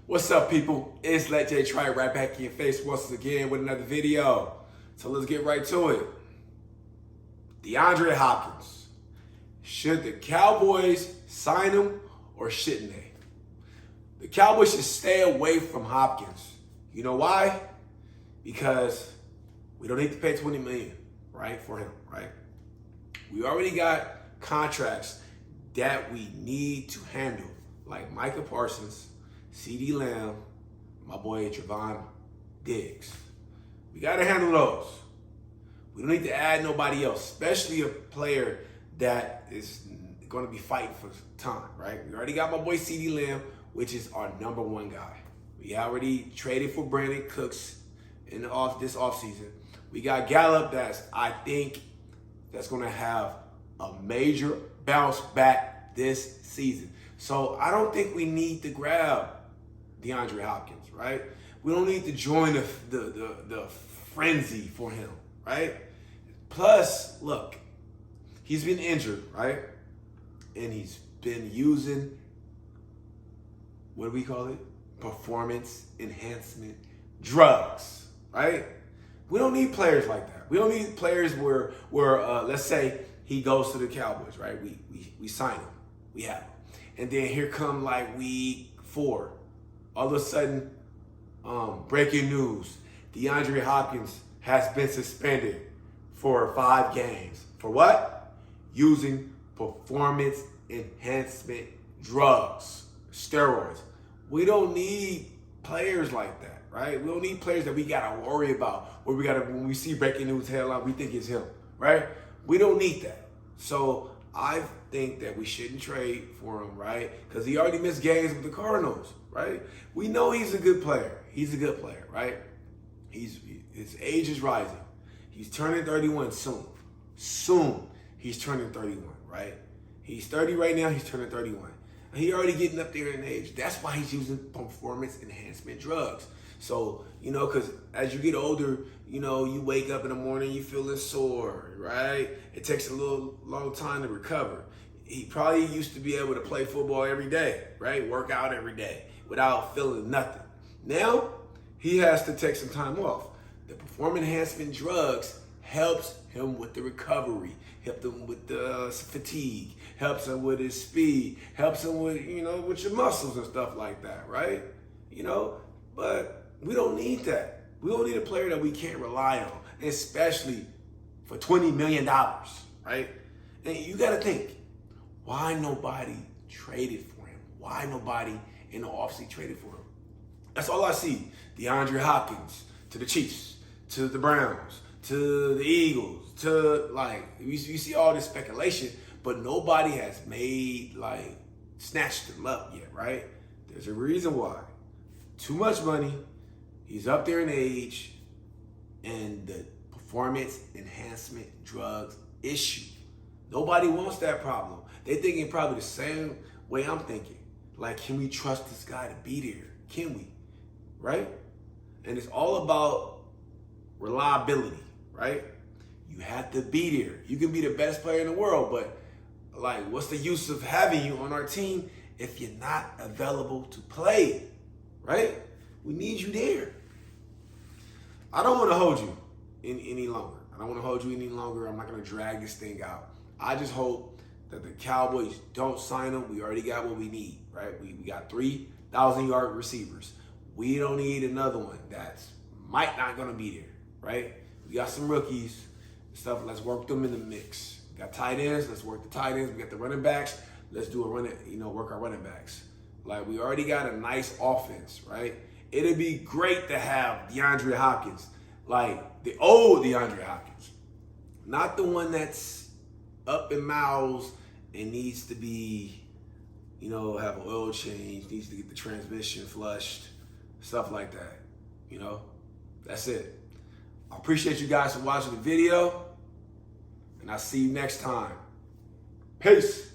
What's up, people? It's Let J Try It right back in your face once again with another video. So let's get right to it. DeAndre Hopkins. Should the Cowboys sign him or shouldn't they? The Cowboys should stay away from Hopkins. You know why? Because we don't need to pay $20 million, right, for him, right? We already got contracts that we need to handle, like Micah Parsons, CD Lamb, my boy Trevon Diggs. We got to handle those. We don't need to add nobody else, especially a player that is going to be fighting for time, right? We already got my boy CD Lamb, which is our number one guy. We already traded for Brandon Cooks in this offseason. We got Gallup I think that's going to have a major bounce back this season. So I don't think we need to grab DeAndre Hopkins, right? We don't need to join the frenzy for him, right? Plus, look, he's been injured, right? And he's been using, what do we call it? Performance enhancement drugs, right? We don't need players like that. We don't need players where let's say he goes to the Cowboys, right? We sign him, we have him, and then here come like week 4, all of a sudden, breaking news: DeAndre Hopkins has been suspended for 5 games for what? Using performance enhancement drugs, steroids. We don't need players like that, right? We don't need players that we gotta worry about, where when we see breaking news headline, we think it's him, right? We don't need that. So I think that we shouldn't trade for him, right? Because he already missed games with the Cardinals, right? We know he's a good player. He's a good player, right? His age is rising. He's turning 31 soon. Soon he's turning 31, right? He's 30 right now. He's turning 31. And he already getting up there in age. That's why he's using performance enhancement drugs. So, because as you get older, you wake up in the morning, you feeling sore, right? It takes a long time to recover. He probably used to be able to play football every day, right? Work out every day without feeling nothing. Now, he has to take some time off. The performance enhancement drugs helps him with the recovery, helps him with the fatigue, helps him with his speed, helps him with, with your muscles and stuff like that, right? But we don't need that. We don't need a player that we can't rely on, especially for $20 million, right? And you got to think, why nobody traded for him? Why nobody in the offseason traded for him? That's all I see. DeAndre Hopkins to the Chiefs, to the Browns, to the Eagles, you see all this speculation, but nobody has snatched him up yet, right? There's a reason why. Too much money, he's up there in age, and the performance enhancement drugs issue. Nobody wants that problem. They're thinking probably the same way I'm thinking. Like, can we trust this guy to be there? Can we? Right? And it's all about reliability, right? You have to be there. You can be the best player in the world, but what's the use of having you on our team if you're not available to play, right? We need you there. I don't want to hold you any longer. I'm not going to drag this thing out. I just hope that the Cowboys don't sign him. We already got what we need, right? We got 3,000-yard receivers. We don't need another one that's might not going to be there, right? We got some rookies and stuff. Let's work them in the mix. We got tight ends. Let's work the tight ends. We got the running backs. Let's do work our running backs. We already got a nice offense, right? It'd be great to have DeAndre Hopkins, the old DeAndre Hopkins, not the one that's up in miles and needs to be, have an oil change, needs to get the transmission flushed, stuff like that. That's it. I appreciate you guys for watching the video, and I'll see you next time. Peace.